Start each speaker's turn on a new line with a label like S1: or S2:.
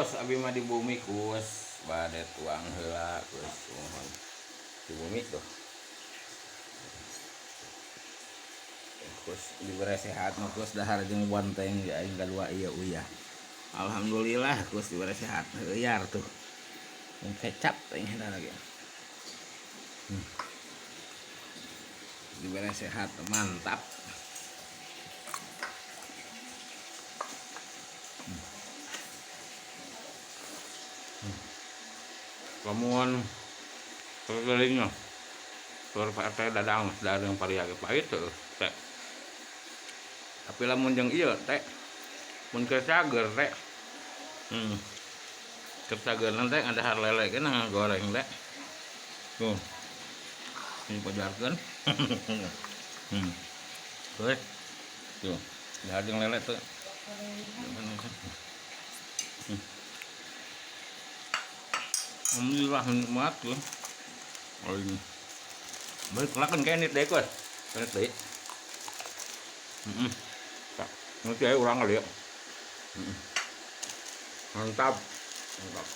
S1: kus abi mah di bumi kus bade tuang heula kus mohon di bumi tuh kus diberi sehat mah kus dahar jeung bonteng ya aing kadua ieu uyah alhamdulillah kus diberi sehat heunyar tuh kecap teh lagi diberi sehat mantap. Lamun kelilingnya teh dadang dari yang pariage pahit teh. Tapi lamun jeung ieu teh mun keur cager teh. Keur cager nanti ada har lele kana goreng teh. Tuh. Ini pajarkeun. Tuh. Tuh. Dahar jeung lele tuh. Alhamdulillah nikmat tuh. Oh ini. Balik lakan kayak nit deh kus. Nit deh. Tak. Nanti aja orang kali ya. Mantap. Mantap.